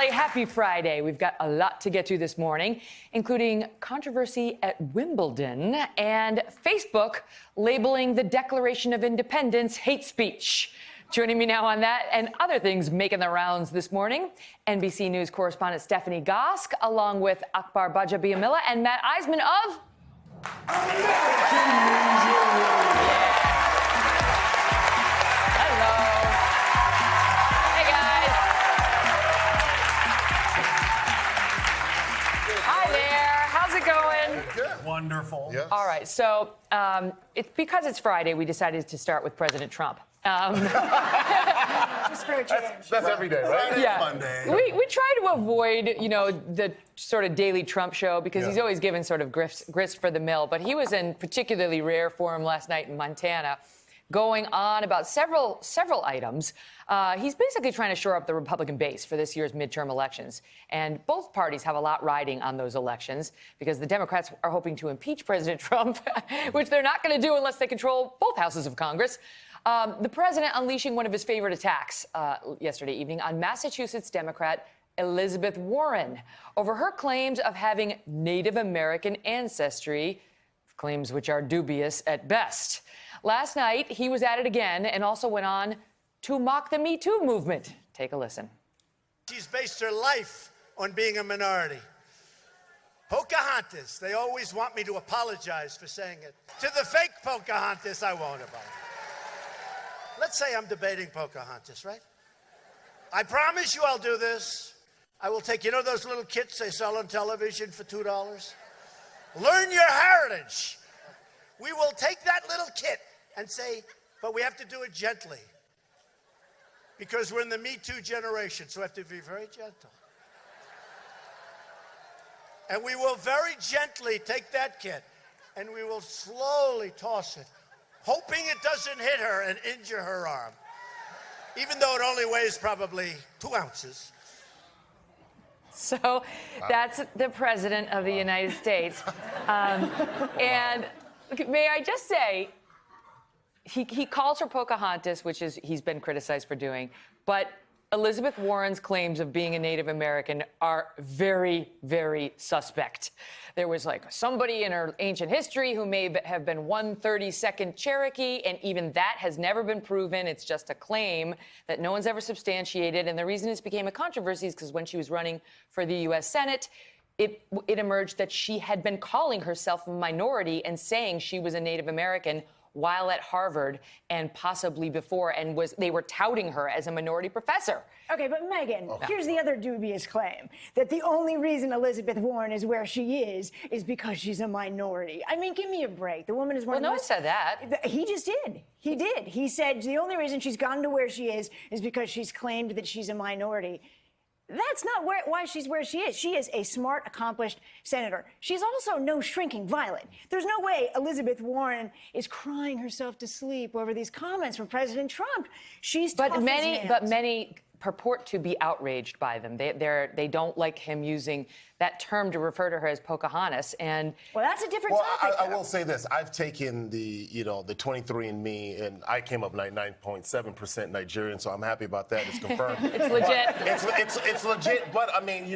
everybody. Happy Friday. We've got a lot to get to this morning, including controversy at Wimbledon and Facebook labeling the Declaration of Independence hate speech. Joining me now on that and other things making the rounds this morning, NBC News correspondent Stephanie Gosk, along with Akbar Gbaja-Biamila and Matt Iseman of American News. Wonderful. Yes. All right, so because it's Friday, we decided to start with President Trump. Just for a change. That's every day, right? Yeah. Monday. We try to avoid, the sort of daily Trump show because he's always given sort of grist for the mill. But he was in particularly rare form last night in Montana, going on about several items. He's basically trying to shore up the Republican base for this year's midterm elections. And both parties have a lot riding on those elections because the Democrats are hoping to impeach President Trump, which they're not going to do unless they control both houses of Congress. The president unleashing one of his favorite attacks yesterday evening on Massachusetts Democrat Elizabeth Warren over her claims of having Native American ancestry, claims which are dubious at best. Last night, he was at it again and also went on to mock the Me Too movement. Take a listen. She's based her life on being a minority. Pocahontas, they always want me to apologize for saying it. To the fake Pocahontas, I won't apologize. Let's say I'm debating Pocahontas, right? I promise you I'll do this. I will take, those little kits they sell on television for $2? Learn your heritage. We will take that little kit and say, but we have to do it gently. Because we're in the Me Too generation, so we have to be very gentle. And we will very gently take that kit and we will slowly toss it, hoping it doesn't hit her and injure her arm, even though it only weighs probably 2 ounces. So that's the president of the United States. And may I just say, he calls her Pocahontas, which is he's been criticized for doing, but Elizabeth Warren's claims of being a Native American are very, very suspect. There was somebody in her ancient history who may have been 1/32nd Cherokee, and even that has never been proven. It's just a claim that no one's ever substantiated. And the reason this became a controversy is because when she was running for the U.S. Senate, it emerged that she had been calling herself a minority and saying she was a Native American while at Harvard and possibly before, and they were touting her as a minority professor. Okay, but Megyn, here's the other dubious claim, that the only reason Elizabeth Warren is where she is because she's a minority. I mean, give me a break. The woman is one of the most... Well, no one said that. He just did. He did. He said the only reason she's gotten to where she is because she's claimed that she's a minority. That's not why she's where she is. She is a smart, accomplished senator. She's also no shrinking violet. There's no way Elizabeth Warren is crying herself to sleep over these comments from President Trump. She's tough as nails. But many purport to be outraged by them. They don't like him using that term to refer to her as Pocahontas. And well, that's a different topic. I will say this: I've taken the 23andMe, and I came up 99.7% Nigerian, so I'm happy about that. It's confirmed. It's legit. It's legit. But I mean,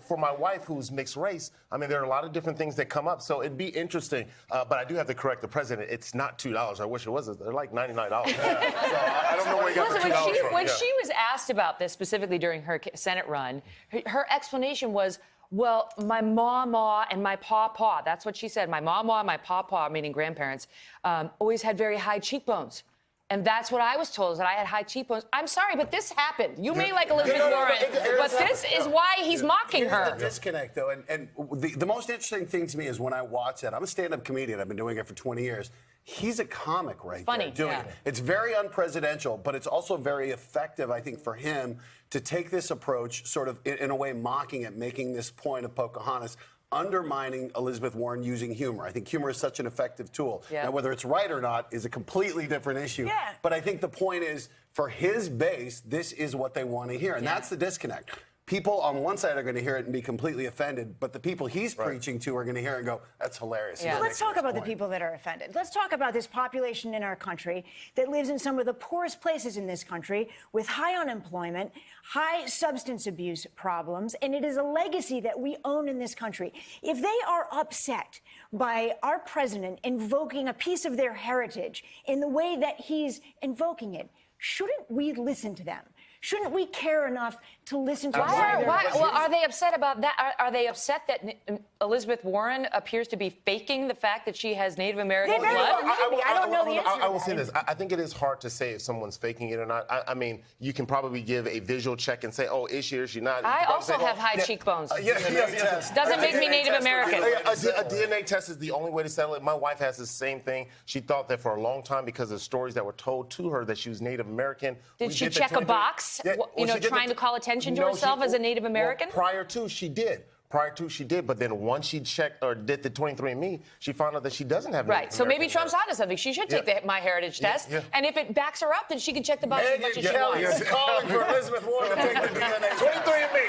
for my wife who's mixed race, I mean, there are a lot of different things that come up. So it'd be interesting. But I do have to correct the president. It's not $2. I wish it was. They're like $99. So I don't know where you got the $2 from. When she was asked about this specifically during her Senate run, her explanation was, well, my mama and my pawpaw, that's what she said, my mama and my pawpaw, meaning grandparents, always had very high cheekbones. And that's what I was told, is that I had high cheekbones. I'm sorry, but this happened. You may like Elizabeth Warren, but this is why he's mocking her. The disconnect, though, and the most interesting thing to me is when I watch that. I'm a stand-up comedian. I've been doing it for 20 years. He's a comic right there doing it. It's very unpresidential, but it's also very effective, I think, for him to take this approach, sort of in a way mocking it, making this point of Pocahontas, undermining Elizabeth Warren using humor. I think humor is such an effective tool. Yeah. Now, whether it's right or not is a completely different issue. Yeah. But I think the point is, for his base, this is what they want to hear, and that's the disconnect. people on one side are going to hear it and be completely offended, but the people he's preaching to are going to hear it and go, that's hilarious. Yeah. Let's talk about the people that are offended. Let's talk about this population in our country that lives in some of the poorest places in this country with high unemployment, high substance abuse problems, and it is a legacy that we own in this country. If they are upset by our president invoking a piece of their heritage in the way that he's invoking it, shouldn't we listen to them? Shouldn't we care enough to listen to Well, are they upset about that? Are they upset that Elizabeth Warren appears to be faking the fact that she has Native American blood? I don't know the answer. I will say this. I think it is hard to say if someone's faking it or not. I mean, you can probably give a visual check and say, oh, is she or is she not? I also have high cheekbones. Yes. Doesn't make me Native American. A DNA test is the only way to settle it. My wife has the same thing. She thought that for a long time because of stories that were told to her that she was Native American. Did she check a box? Yeah, trying to call attention to herself as a Native American? Well, prior to, she did. But then once she checked or did the 23andMe, she found out that she doesn't have Native So maybe American Trump's onto something. She should take the MyHeritage test. And if it backs her up, then she can check the box as much as she Kelly wants. is calling for Elizabeth Warren to take the DNA. 23andMe.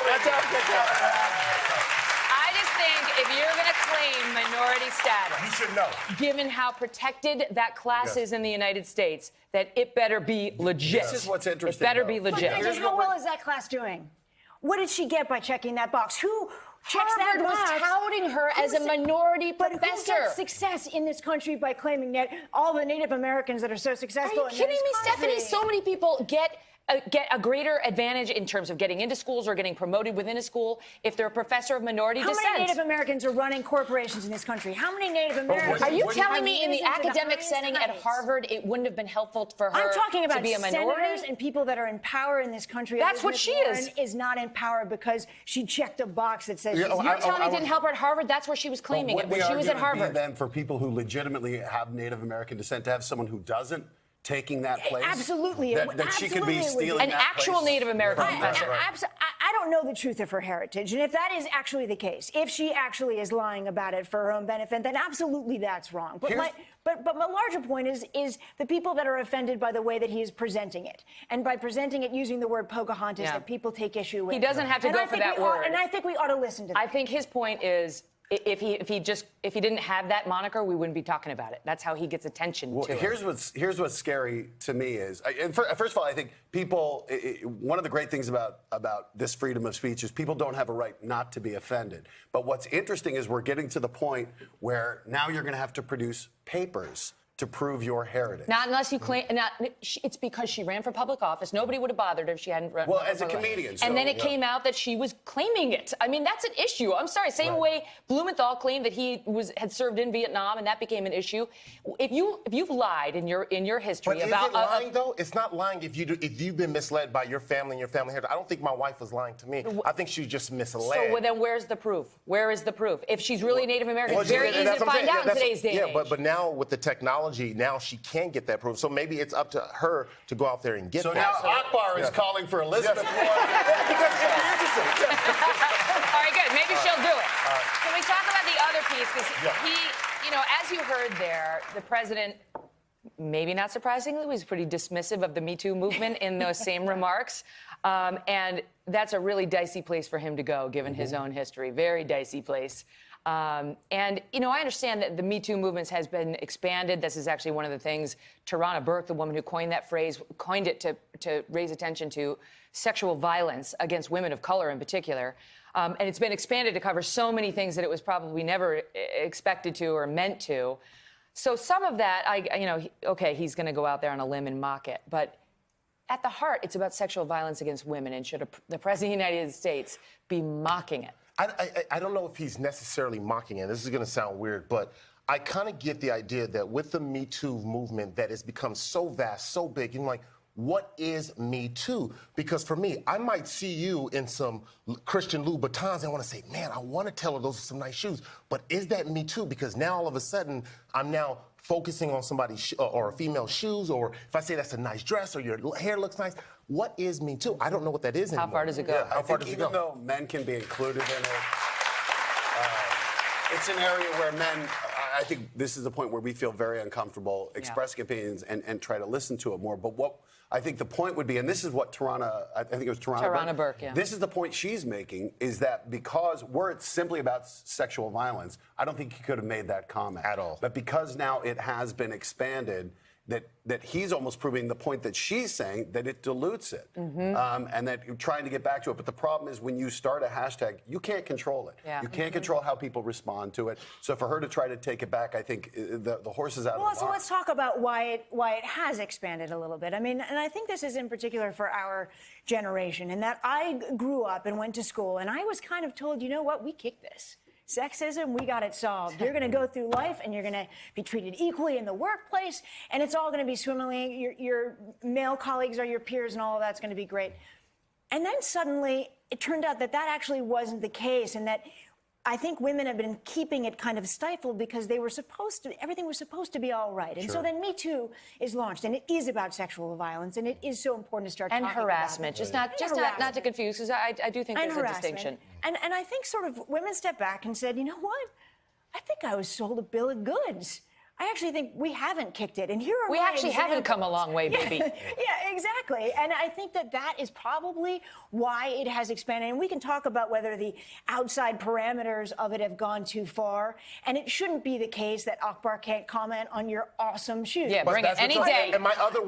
That's I just think if you're going to claim minority status, you should know. Given how protected that class is in the United States, that it better be legit. This is what's interesting. It better be legit. But how well is that class doing? What did she get by checking that box? Who checks that Harvard box? was touting her as a minority professor. But who gets success in this country by claiming that all the Native Americans that are so successful? Are you kidding me, Stephanie? So many people get a greater advantage in terms of getting into schools or getting promoted within a school if they're a professor of minority descent. How many Native Americans are running corporations in this country? How many Native Americans? Are you telling me in the risen to academic highest setting at heights? Harvard it wouldn't have been helpful for her I'm talking about to be a minority? senators and people that are in power in this country. That's what Elizabeth she Warren is. Is not in power because she checked a box that says she's You're telling me it didn't help her at Harvard? That's where she was claiming it, when she was at Harvard. Then for people who legitimately have Native American descent, to have someone who doesn't taking that place? Absolutely. That she could be stealing an that actual place? Native American professor. I don't know the truth of her heritage, and if that is actually the case, if she actually is lying about it for her own benefit, then absolutely that's wrong. But my larger point is the people that are offended by the way that he is presenting it, and by presenting it using the word Pocahontas that people take issue with. He doesn't have to go for that word. And I think we ought to listen to that. I think his point is, if he didn't have that moniker, we wouldn't be talking about it. That's how he gets attention to it. Here's what's scary to me is, first of all, I think people. One of the great things about this freedom of speech is people don't have a right not to be offended. But what's interesting is we're getting to the point where now you're going to have to produce papers to prove your heritage. Not unless you claim. It's because she ran for public office. Nobody would have bothered her if she hadn't run. Well, as a comedian. And then it came out that she was claiming it. I mean, that's an issue. I'm sorry. Same way Blumenthal claimed that he had served in Vietnam, and that became an issue. If you've lied in your history but about is it lying though? It's not lying if you've been misled by your family and your family heritage. I don't think my wife was lying to me. I think she was just misled. So then where's the proof? Where is the proof? If she's really Native American, it's very easy to find out in today's day and age. But now with the technology, now she can get that proof. So maybe it's up to her to go out there and get that. So now Akbar is calling for Elizabeth Warren. Because it'd be interesting. All right, good. Maybe she'll do it. Can we talk about the other piece? Because he, as you heard there, the president, maybe not surprisingly, was pretty dismissive of the Me Too movement in those same remarks. And that's a really dicey place for him to go, given his own history. Very dicey place. And, I understand that the Me Too movement has been expanded. This is actually one of the things Tarana Burke, the woman who coined that phrase, coined it to raise attention to sexual violence against women of color in particular. And it's been expanded to cover so many things that it was probably never expected to or meant to. So some of that, he's going to go out there on a limb and mock it. But at the heart, it's about sexual violence against women. And should the President of the United States be mocking it? I don't know if he's necessarily mocking it. This is going to sound weird, but I kind of get the idea that with the Me Too movement that has become so vast, so big, and like, what is Me Too? Because for me, I might see you in some Christian Louboutins and I want to say, man, I want to tell her those are some nice shoes. But is that Me Too? Because now all of a sudden, I'm now focusing on somebody's or a female's shoes, or if I say that's a nice dress or your hair looks nice. What is Me Too? I don't know what that is anymore. How far does it go? Yeah, how far does it go? Even though men can be included in it, it's an area where men, I think this is the point where we feel very uncomfortable expressing opinions and try to listen to it more. But what I think the point would be, and this is what I think it was Tarana Burke, yeah. This is the point she's making, is that because it's simply about sexual violence, I don't think he could have made that comment. At all. But because now it has been expanded, that he's almost proving the point that she's saying, that it dilutes it. And that you're trying to get back to it. But the problem is when you start a hashtag, you can't control it. Yeah. You can't control how people respond to it. So for her to try to take it back, I think the horse is out of the barn. So let's talk about why it has expanded a little bit. I mean, and I think this is in particular for our generation, in that I grew up and went to school, and I was kind of told, you know what, we kick this. Sexism, we got it solved. You're going to go through life and you're going to be treated equally in the workplace, and it's all going to be swimmingly. Your male colleagues are your peers, and all of that's going to be great. And then suddenly it turned out that actually wasn't the case, and that I think women have been keeping it kind of stifled because everything was supposed to be all right. And so then Me Too is launched, and it is about sexual violence, and it is so important to start talking about it. And harassment, not to confuse, because I do think there's a distinction. And I think sort of women stepped back and said, you know what? I think I was sold a bill of goods. I actually think we haven't kicked it, and here are we my actually examples. haven't come a long way, baby. Yeah, exactly. And I think that is probably why it has expanded. And we can talk about whether the outside parameters of it have gone too far. And it shouldn't be the case that Akbar can't comment on your awesome shoes. Yeah, bring it any day. At my other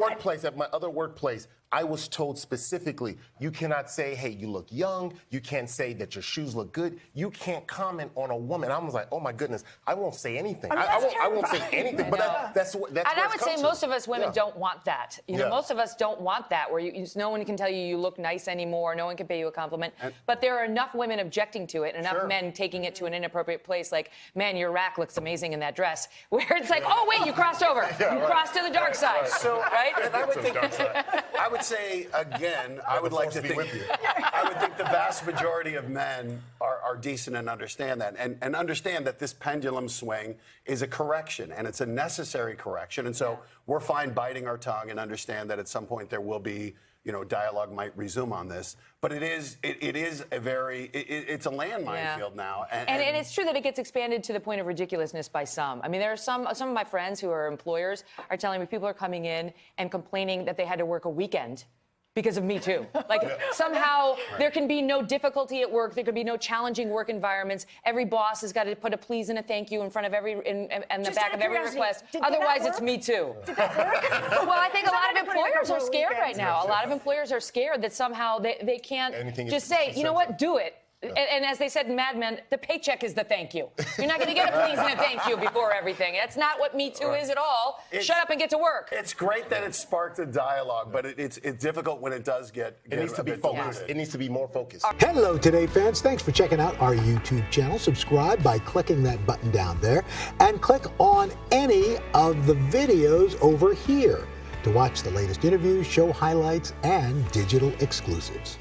workplace, I was told specifically, you cannot say, hey, you look young. You can't say that your shoes look good. You can't comment on a woman. I was like, oh my goodness, I won't say anything. I won't say anything. But that's and I would say most of us women don't want that. You know, Yeah. most of us don't want that, where no one can tell you look nice anymore. No one can pay you a compliment. But there are enough women objecting to it, enough men taking it to an inappropriate place, like, man, your rack looks amazing in that dress. Where it's like, oh wait, you crossed over. Crossed to the dark side. So, right? And I would say again, I would like to think. I would think the vast majority of men are decent and understand that, and understand that this pendulum swing is a correction, and it's a necessary correction. And so we're fine biting our tongue and understand that at some point there will be, dialogue might resume on this. But it's a landmine field now. And it's true that it gets expanded to the point of ridiculousness by some. I mean, there are some of my friends who are employers are telling me people are coming in and complaining that they had to work a weekend because of Me Too. Like, somehow there can be no difficulty at work. There could be no challenging work environments. Every boss has got to put a please and a thank you in front of the back of every request. Otherwise, it's Me Too. Well, I think a lot of employers are scared right now. A lot of employers are scared that somehow they can't just say, you know what, do it. And as they said in Mad Men, the paycheck is the thank you. You're not going to get a please and a thank you before everything. That's not what Me Too is at all. Shut up and get to work. It's great that it sparked a dialogue, but it's difficult when it does get It needs to be focused. It needs to be more focused. Hello, Today fans. Thanks for checking out our YouTube channel. Subscribe by clicking that button down there, and click on any of the videos over here to watch the latest interviews, show highlights, and digital exclusives.